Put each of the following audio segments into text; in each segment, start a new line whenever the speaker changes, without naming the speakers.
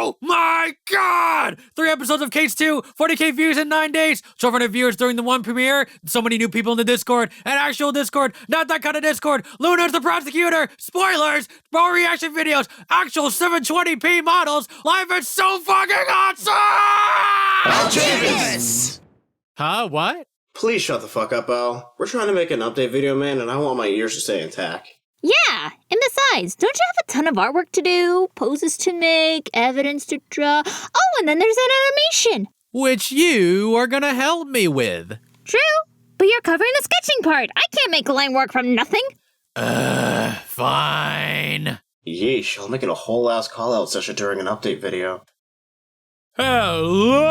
Oh my god! 3 episodes of Case 2, 40k views in 9 days, 1,200 viewers during the one premiere, so many new people in the Discord, an actual Discord, not that kind of Discord, Luna's the prosecutor, spoilers, more reaction videos, actual 720p models, life is so fucking awesome!
TheAljavis!
Huh, what?
Please shut the fuck up, Al. We're trying to make an update video, man, and I want my ears to stay intact.
Yeah, and besides, don't you have a ton of artwork to do, poses to make, evidence to draw? Oh, and then there's that animation!
Which you are gonna help me with.
True, but you're covering the sketching part. I can't make line work from nothing.
Fine.
Yeesh, I'll make it a whole ass call-out session during an update video.
Hello,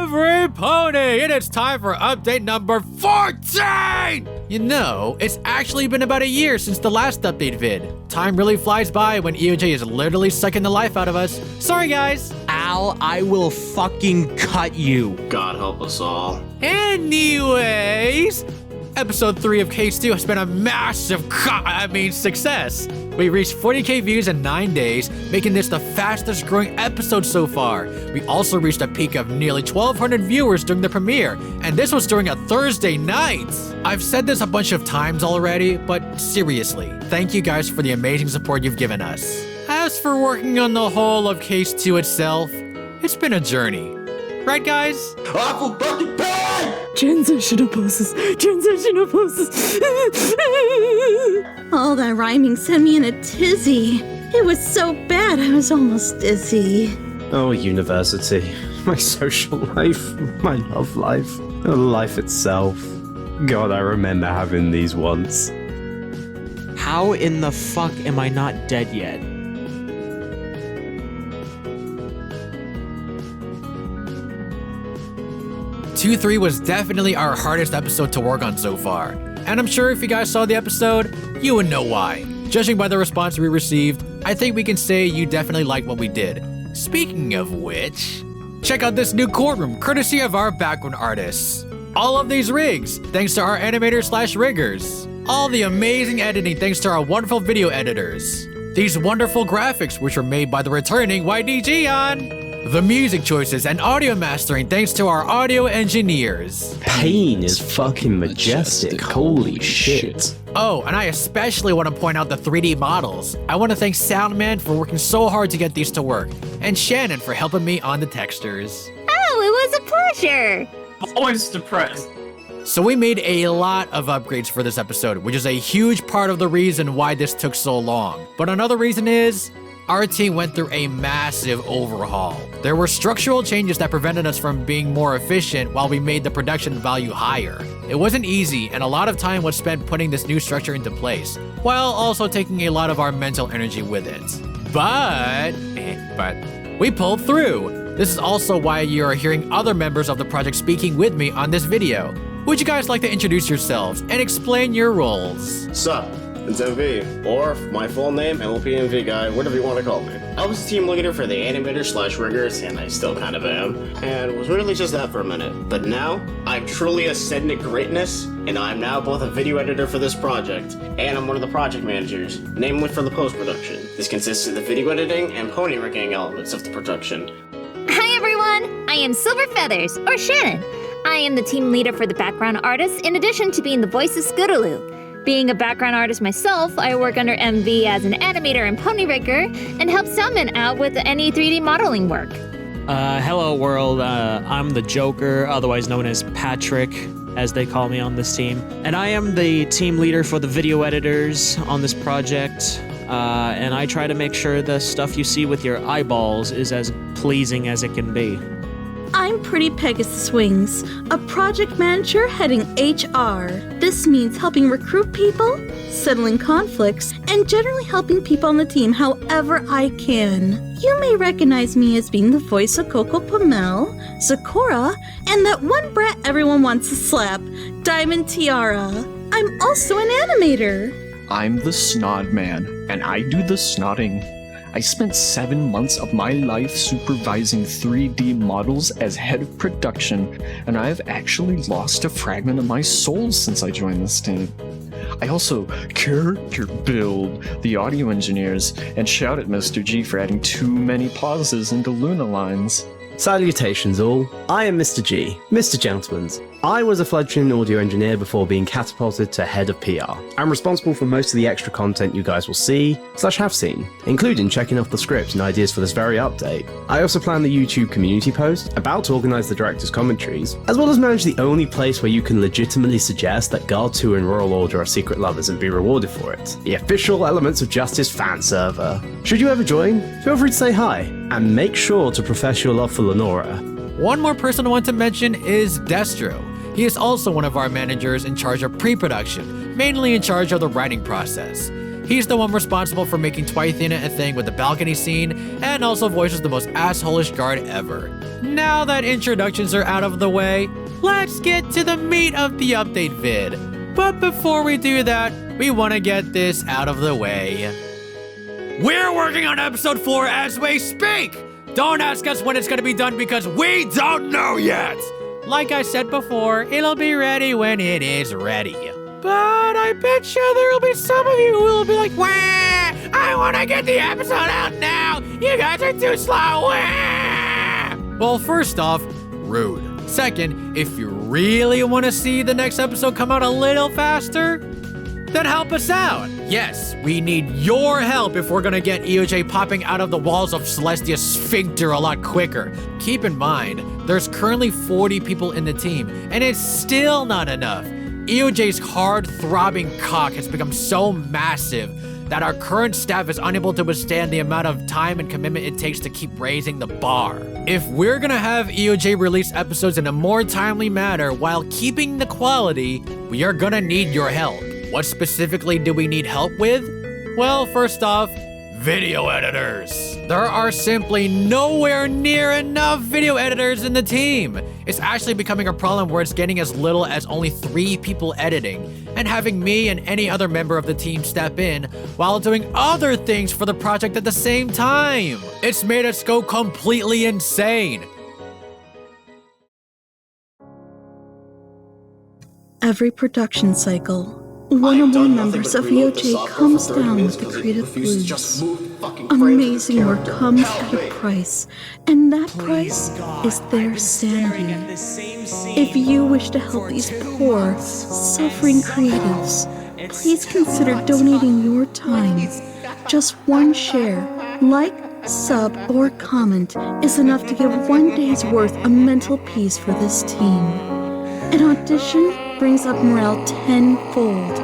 every pony, and it's time for update number 14! You know, it's actually been about a year since the last update vid. Time really flies by when EOJ is literally sucking the life out of us. Sorry, guys.
Al, I will fucking cut you.
God help us all.
Anyways, episode 3 of Case 2 has been a massive success. We reached 40k views in 9 days, making this the fastest growing episode so far. We also reached a peak of nearly 1,200 viewers during the premiere, and this was during a Thursday night. I've said this a bunch of times already, but seriously, thank you guys for the amazing support you've given us. As for working on the whole of Case 2 itself, it's been a journey. Right, guys?
Awful fucking bad!
Transitional poses. All that rhyming sent me in a tizzy. It was so bad I was almost dizzy.
Oh, university. My social life. My love life. Life itself. God, I remember having these once.
How in the fuck am I not dead yet?
Two 3 was definitely our hardest episode to work on so far. And I'm sure if you guys saw the episode, you would know why. Judging by the response we received, I think we can say you definitely liked what we did. Speaking of which, check out this new courtroom courtesy of our background artists. All of these rigs, thanks to our animators/riggers. All the amazing editing thanks to our wonderful video editors. These wonderful graphics which were made by the returning YDGon. The music choices and audio mastering thanks to our audio engineers.
Pain is fucking majestic. Holy shit.
Oh, and I especially want to point out the 3D models. I want to thank Soundman for working so hard to get these to work, and Shannon for helping me on the textures.
Oh, it was a pleasure.
Always depressed.
So we made a lot of upgrades for this episode, which is a huge part of the reason why this took so long. But another reason is, our team went through a massive overhaul. There were structural changes that prevented us from being more efficient while we made the production value higher. It wasn't easy, and a lot of time was spent putting this new structure into place, while also taking a lot of our mental energy with it. But we pulled through. This is also why you are hearing other members of the project speaking with me on this video. Would you guys like to introduce yourselves and explain your roles?
Sup? It's MV, or my full name, MLPMVGuy, whatever you want to call me. I was the team leader for the animators/riggers, and I still kind of am, and was really just that for a minute. But now, I've truly ascended greatness, and I'm now both a video editor for this project, and I'm one of the project managers, namely for the post-production. This consists of the video editing and pony rigging elements of the production.
Hi everyone, I am SilverFeathers, or Shannon. I am the team leader for the background artists, in addition to being the voice of Scootaloo. Being a background artist myself, I work under MV as an animator and pony rigger, and help Salmon out with any 3D modeling work.
Hello world, I'm the Joker, otherwise known as Patrick, as they call me on this team. And I am the team leader for the video editors on this project, and I try to make sure the stuff you see with your eyeballs is as pleasing as it can be.
I'm pretty-pegasus-wings, a project manager heading HR. This means helping recruit people, settling conflicts, and generally helping people on the team however I can. You may recognize me as being the voice of Coco Pomel, Zakora, and that one brat everyone wants to slap, Diamond Tiara. I'm also an animator.
I'm the Snod Man, and I do the snotting. I spent 7 months of my life supervising 3D models as head of production, and I have actually lost a fragment of my soul since I joined this team. I also character build the audio engineers and shout at Mr. G for adding too many pauses into Luna lines.
Salutations all, I am Mr. G, Mr. Gentleman's. I was a fledgling audio engineer before being catapulted to head of PR. I'm responsible for most of the extra content you guys will see, / have seen, including checking off the script and ideas for this very update. I also plan the YouTube community post, about to organise the director's commentaries, as well as manage the only place where you can legitimately suggest that Guard 2 and Royal Order are secret lovers and be rewarded for it. The official Elements of Justice fan server. Should you ever join, feel free to say hi, and make sure to profess your love for Lenora.
One more person I want to mention is Destro. He is also one of our managers in charge of pre-production, mainly in charge of the writing process. He's the one responsible for making Twythena a thing with the balcony scene, and also voices the most assholish guard ever. Now that introductions are out of the way, let's get to the meat of the update vid. But before we do that, we want to get this out of the way. We're working on episode 4 as we speak! Don't ask us when it's gonna be done because we don't know yet! Like I said before, it'll be ready when it is ready. But I bet you there'll be some of you who will be like, wah! I wanna get the episode out now! You guys are too slow! Wah! Well, first off, rude. Second, if you really wanna see the next episode come out a little faster, then help us out. Yes, we need your help if we're gonna get EOJ popping out of the walls of Celestia Sphincter a lot quicker. Keep in mind, there's currently 40 people in the team, and it's still not enough. EOJ's hard-throbbing cock has become so massive that our current staff is unable to withstand the amount of time and commitment it takes to keep raising the bar. If we're gonna have EOJ release episodes in a more timely manner while keeping the quality, we are gonna need your help. What specifically do we need help with? Well, first off, video editors. There are simply nowhere near enough video editors in the team. It's actually becoming a problem where it's getting as little as only 3 people editing, and having me and any other member of the team step in while doing other things for the project at the same time. It's made us go completely insane.
Every production cycle, one or more members of EOJ comes down with the creative blues. Amazing work comes at a price, and that price is their sanity. If you wish to help these poor, suffering creatives, please consider donating your time. Just one share, like, sub, or comment is enough to give one day's worth of mental peace for this team. An audition brings up morale tenfold.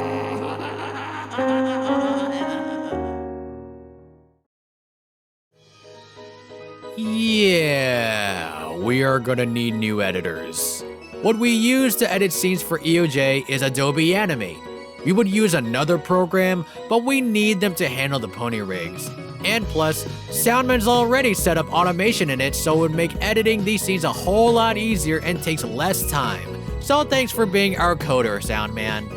Yeah, we are gonna need new editors. What we use to edit scenes for EOJ is Adobe Animate. We would use another program, but we need them to handle the pony rigs. And plus, Soundman's already set up automation in it, so it would make editing these scenes a whole lot easier and takes less time. So thanks for being our coder, Soundman.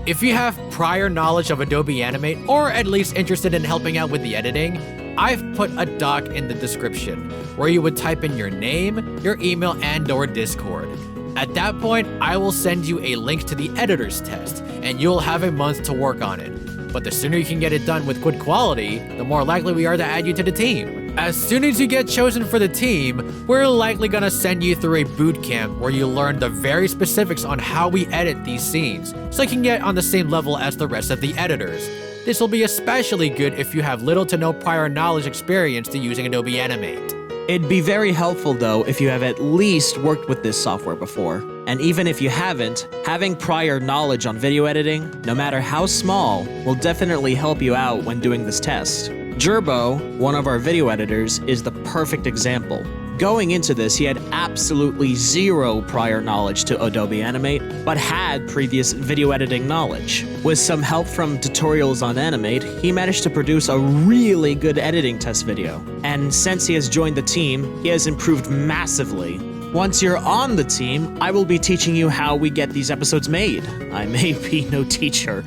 If you have prior knowledge of Adobe Animate, or at least interested in helping out with the editing, I've put a doc in the description where you would type in your name, your email, and/or Discord. At that point, I will send you a link to the editor's test, and you'll have a month to work on it. But the sooner you can get it done with good quality, the more likely we are to add you to the team. As soon as you get chosen for the team, we're likely gonna send you through a boot camp where you learn the very specifics on how we edit these scenes, so you can get on the same level as the rest of the editors. This will be especially good if you have little to no prior knowledge experience to using Adobe Animate.
It'd be very helpful though if you have at least worked with this software before. And even if you haven't, having prior knowledge on video editing, no matter how small, will definitely help you out when doing this test. Gerbo, one of our video editors, is the perfect example. Going into this, he had absolutely zero prior knowledge to Adobe Animate, but had previous video editing knowledge. With some help from tutorials on Animate, he managed to produce a really good editing test video. And since he has joined the team, he has improved massively. Once you're on the team, I will be teaching you how we get these episodes made. I may be no teacher,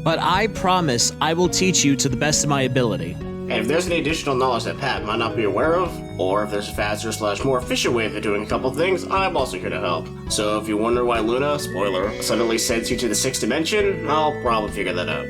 but I promise I will teach you to the best of my ability.
And if there's any additional knowledge that Pat might not be aware of, or if there's a faster / more efficient way of doing a couple things, I'm also here to help. So if you wonder why Luna, spoiler, suddenly sends you to the 6th dimension, I'll probably figure that out.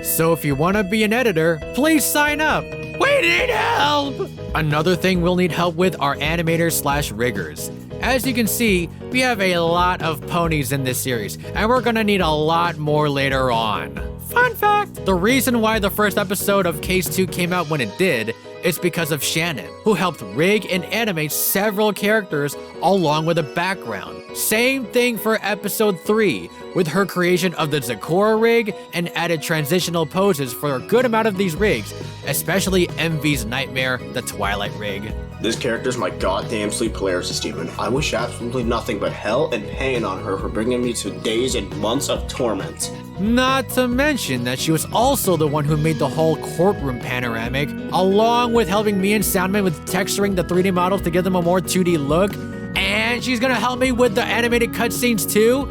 So if you want to be an editor, please sign up. We need help! Another thing we'll need help with are animators / riggers. As you can see, we have a lot of ponies in this series, and we're gonna need a lot more later on. Fun fact, the reason why the first episode of Case 2 came out when it did is because of Shannon, who helped rig and animate several characters along with a background. Same thing for episode 3, with her creation of the Zakora rig and added transitional poses for a good amount of these rigs, especially MV's Nightmare, the Twilight rig.
This character's my goddamn sleep paralysis demon. I wish absolutely nothing but hell and pain on her for bringing me to days and months of torment.
Not to mention that she was also the one who made the whole courtroom panoramic, along with helping me and Soundman with texturing the 3D models to give them a more 2D look, and she's gonna help me with the animated cutscenes too?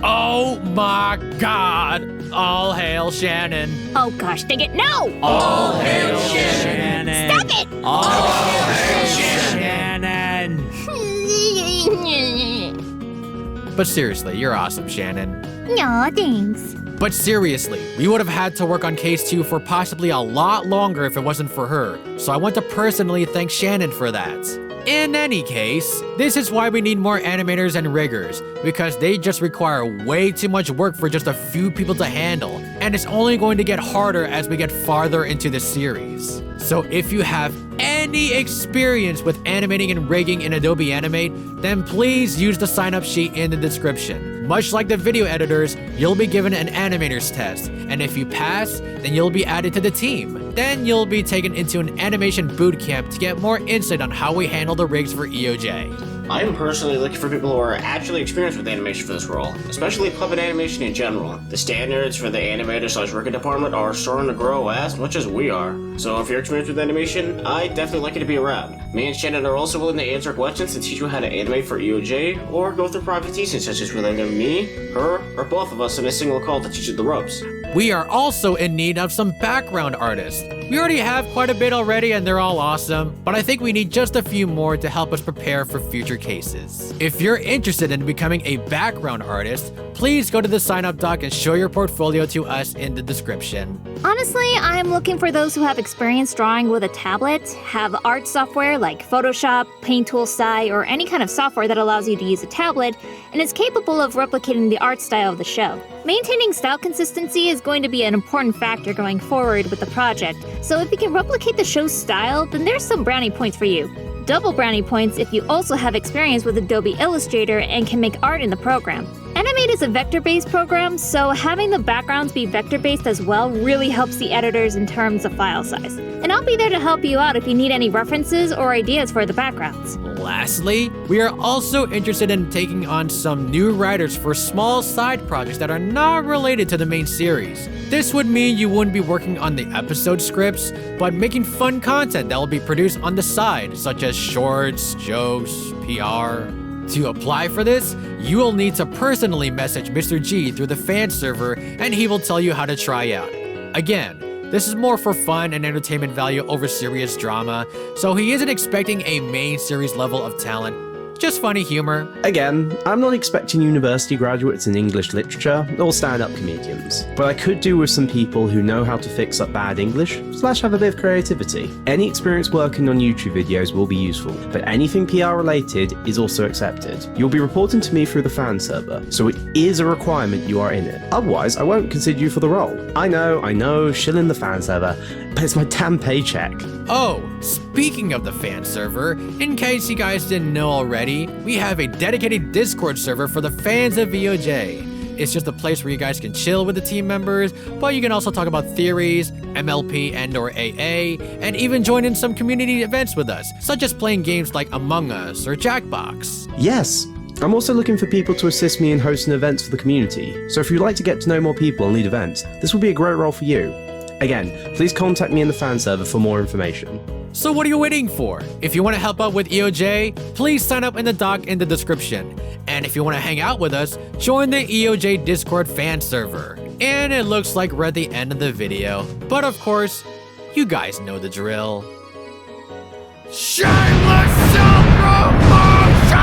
Oh my god! All hail Shannon.
Oh gosh, dang it, no!
All hail Shannon!
Stop it!
All hail Shannon!
But seriously, you're awesome, Shannon.
Aw, thanks.
But seriously, we would have had to work on Case 2 for possibly a lot longer if it wasn't for her, so I want to personally thank Shannon for that. In any case, this is why we need more animators and riggers, because they just require way too much work for just a few people to handle, and it's only going to get harder as we get farther into the series. So if you have any experience with animating and rigging in Adobe Animate, then please use the sign-up sheet in the description. Much like the video editors, you'll be given an animator's test, and if you pass, then you'll be added to the team. Then you'll be taken into an animation bootcamp to get more insight on how we handle the rigs for EOJ.
I am personally looking for people who are actually experienced with animation for this role, especially puppet animation in general. The standards for the animator / rigger department are starting to grow as much as we are. So if you're experienced with animation, I'd definitely like you to be around. Me and Shannon are also willing to answer questions to teach you how to animate for EOJ, or go through private teaching sessions with either me, her, or both of us in a single call to teach you the ropes.
We are also in need of some background artists. We already have quite a bit already and they're all awesome, but I think we need just a few more to help us prepare for future cases. If you're interested in becoming a background artist, please go to the sign up doc and show your portfolio to us in the description.
Honestly, I'm looking for those who have experience drawing with a tablet, have art software like Photoshop, Paint Tool, Sai, or any kind of software that allows you to use a tablet, and is capable of replicating the art style of the show. Maintaining style consistency is going to be an important factor going forward with the project, so if you can replicate the show's style, then there's some brownie points for you. Double brownie points if you also have experience with Adobe Illustrator and can make art in the program. Animate is a vector-based program, so having the backgrounds be vector-based as well really helps the editors in terms of file size. And I'll be there to help you out if you need any references or ideas for the backgrounds.
Lastly, we are also interested in taking on some new writers for small side projects that are not related to the main series. This would mean you wouldn't be working on the episode scripts, but making fun content that will be produced on the side, such as shorts, jokes, PR. To apply for this, you will need to personally message Mr. G through the fan server and he will tell you how to try out. Again, this is more for fun and entertainment value over serious drama, so he isn't expecting a main series level of talent, just funny humor.
Again, I'm not expecting university graduates in English literature or stand-up comedians, but I could do with some people who know how to fix up bad English / have a bit of creativity. Any experience working on YouTube videos will be useful, but anything PR related is also accepted. You'll be reporting to me through the fan server, so it is a requirement you are in it. Otherwise, I won't consider you for the role. I know, shilling the fan server, but it's my damn paycheck.
Oh, speaking of the fan server, in case you guys didn't know already, we have a dedicated Discord server for the fans of VOJ. It's just a place where you guys can chill with the team members, but you can also talk about theories, MLP and/or AA, and even join in some community events with us, such as playing games like Among Us or Jackbox.
Yes, I'm also looking for people to assist me in hosting events for the community, so if you'd like to get to know more people and lead events, this will be a great role for you. Again, please contact me in the fan server for more information.
So what are you waiting for? If you want to help out with EOJ, please sign up in the doc in the description. And if you want to hang out with us, join the EOJ Discord fan server. And it looks like we're at the end of the video. But of course, You guys know the drill. Shameless self-promotion!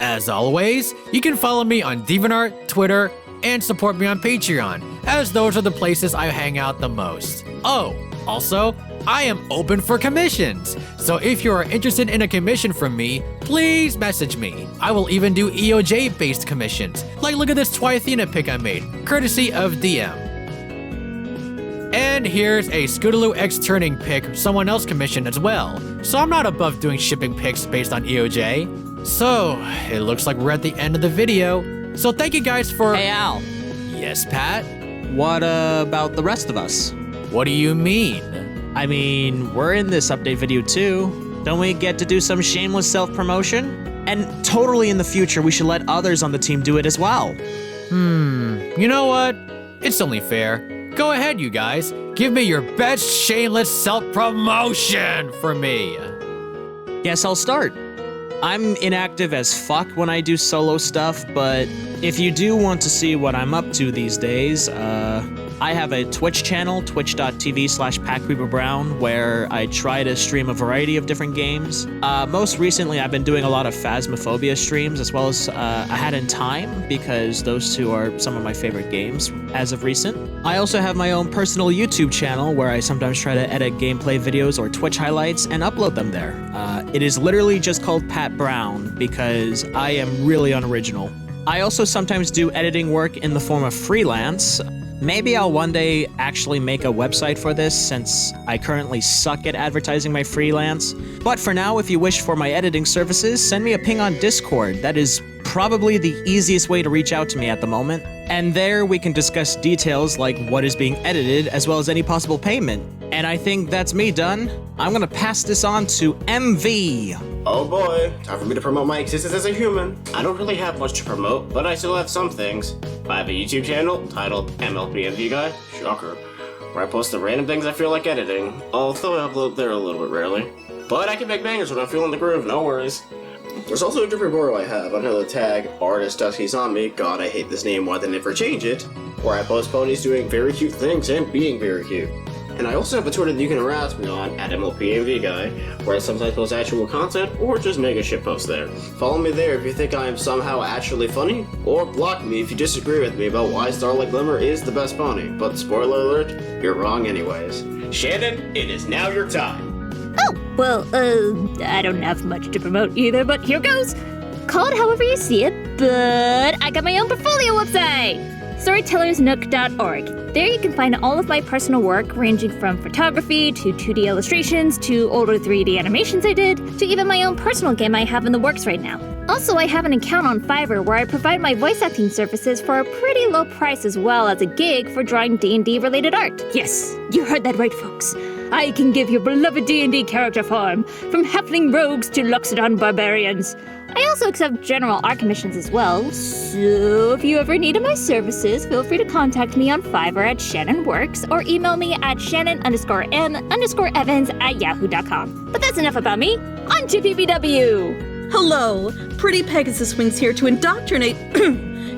As always, you can follow me on DeviantArt, Twitter, and support me on Patreon, as those are the places I hang out the most. Oh, also, I am open for commissions, so if you are interested in a commission from me, please message me. I will even do EOJ-based commissions, like look at this Twythena pic I made, courtesy of DM. And here's a Scootaloo X Turning pic someone else commissioned as well, so I'm not above doing shipping pics based on EOJ. So, it looks like we're at the end of the video, so thank you guys for—
Hey, Al.
Yes, Pat?
What about the rest of us?
What do you mean?
I mean, we're in this update video too. Don't we get to do some shameless self-promotion? And totally in the future, we should let others on the team do it as well.
You know what? It's only fair. Go ahead, you guys. Give me your best shameless self-promotion for me.
Guess I'll start. I'm inactive as fuck when I do solo stuff, but if you do want to see what I'm up to these days, I have a Twitch channel, twitch.tv/PatCreeperBrown, where I try to stream a variety of different games. Most recently, I've been doing a lot of Phasmophobia streams, as well as A Hat in Time, because those two are some of my favorite games as of recent. I also have my own personal YouTube channel, where I sometimes try to edit gameplay videos or Twitch highlights and upload them there. It is literally just called Pat Brown, because I am really unoriginal. I also sometimes do editing work in the form of freelance. Maybe I'll one day actually make a website for this, since I currently suck at advertising my freelance. But for now, if you wish for my editing services, send me a ping on Discord. That is probably the easiest way to reach out to me at the moment. And there we can discuss details like what is being edited, as well as any possible payment. And I think that's me done. I'm gonna pass this on to MV.
Oh boy, time for me to promote my existence as a human. I don't really have much to promote, but I still have some things. I have a YouTube channel titled MLPMVGuy, shocker, where I post the random things I feel like editing, although I upload there a little bit rarely. But I can make bangers when I'm feeling the groove, no worries. There's also a different borrow I have under the tag Artist Dusky Zombie, god I hate this name more than ever change it, where I post ponies doing very cute things and being very cute. And I also have a Twitter that you can harass me on, at MLPMVGuy, where I sometimes post actual content, or just make a shitpost there. Follow me there if you think I am somehow actually funny, or block me if you disagree with me about why Starlight Glimmer is the best pony, but spoiler alert, you're wrong anyways. Shannon, it is now your time.
Oh, well, I don't have much to promote either, but here goes. Call it however you see it, but I got my own portfolio website, storytellersnook.org. There you can find all of my personal work, ranging from photography to 2D illustrations to older 3D animations I did, to even my own personal game I have in the works right now. Also, I have an account on Fiverr where I provide my voice acting services for a pretty low price, as well as a gig for drawing D&D related art. Yes, you heard that right, folks. I can give your beloved D&D character form, from halfling rogues to Loxodon barbarians. I also accept general art commissions as well, so if you ever needed my services, feel free to contact me on Fiverr at ShannonWorks, or email me at Shannon_N_Evans@yahoo.com. But that's enough about me. On to PPW!
Hello, Pretty Pegasus Wings here to indoctrinate,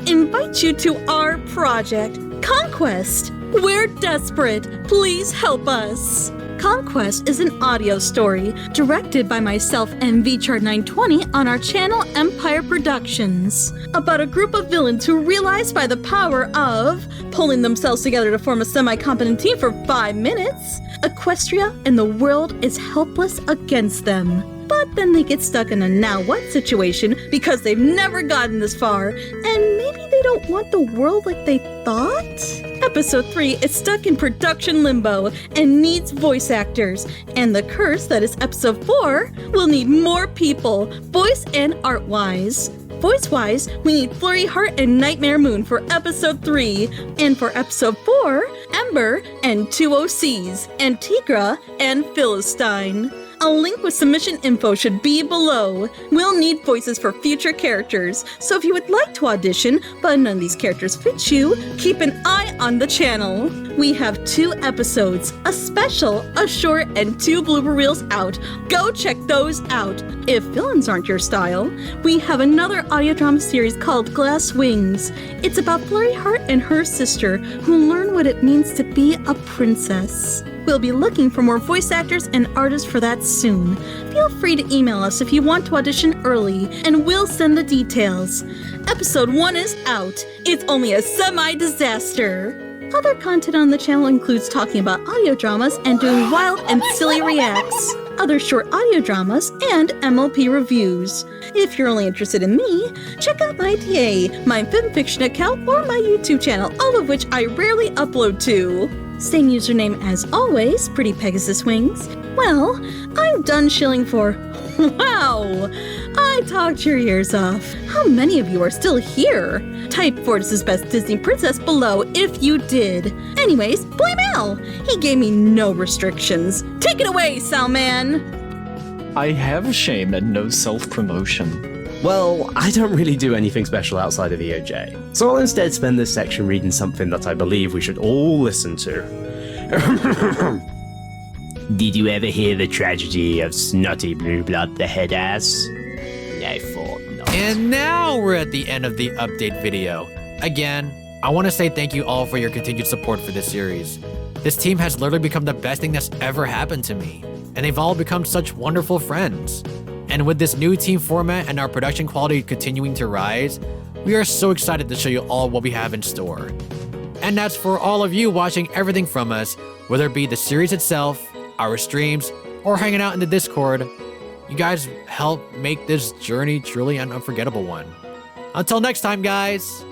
invite you to our project, Conquest. We're desperate. Please help us. Conquest is an audio story directed by myself, MVChart920, on our channel Empire Productions, about a group of villains who realize by the power of pulling themselves together to form a semi-competent team for 5 minutes, Equestria and the world is helpless against them. But then they get stuck in a now what situation because they've never gotten this far, and maybe they don't want the world like they thought? Episode 3 is stuck in production limbo and needs voice actors, and the curse that is episode 4 will need more people, voice and art-wise. Voice-wise, we need Flurry Heart and Nightmare Moon for episode 3, and for episode 4, Ember and 2 OCs, Antigra and Philistine. A link with submission info should be below. We'll need voices for future characters, so if you would like to audition, but none of these characters fit you, keep an eye on the channel. We have 2 episodes, a special, a short, and 2 blooper reels out. Go check those out. If villains aren't your style, we have another audio drama series called Glass Wings. It's about Flurry Heart and her sister who learn what it means to be a princess. We'll be looking for more voice actors and artists for that soon. Feel free to email us if you want to audition early, and we'll send the details. Episode 1 is out. It's only a semi-disaster. Other content on the channel includes talking about audio dramas and doing wild and silly reacts, other short audio dramas, and MLP reviews. If you're only interested in me, check out my TA, my fanfiction account, or my YouTube channel, all of which I rarely upload to. Same username as always, pretty-pegasus-wings. Well, I'm done shilling for... Wow! I talked your ears off. How many of you are still here? Type Fortis's Best Disney Princess below if you did. Anyways, blame Al! He gave me no restrictions. Take it away, Salman!
I have shame and no self-promotion.
Well, I don't really do anything special outside of EOJ, so I'll instead spend this section reading something that I believe we should all listen to. Did you ever hear the tragedy of Snotty Blue Blood the Head Ass? I thought not.
And now we're at the end of the update video. Again, I want to say thank you all for your continued support for this series. This team has literally become the best thing that's ever happened to me, and they've all become such wonderful friends. And with this new team format and our production quality continuing to rise, we are so excited to show you all what we have in store. And that's for all of you watching everything from us, whether it be the series itself, our streams, or hanging out in the Discord. You guys help make this journey truly an unforgettable one. Until next time, guys!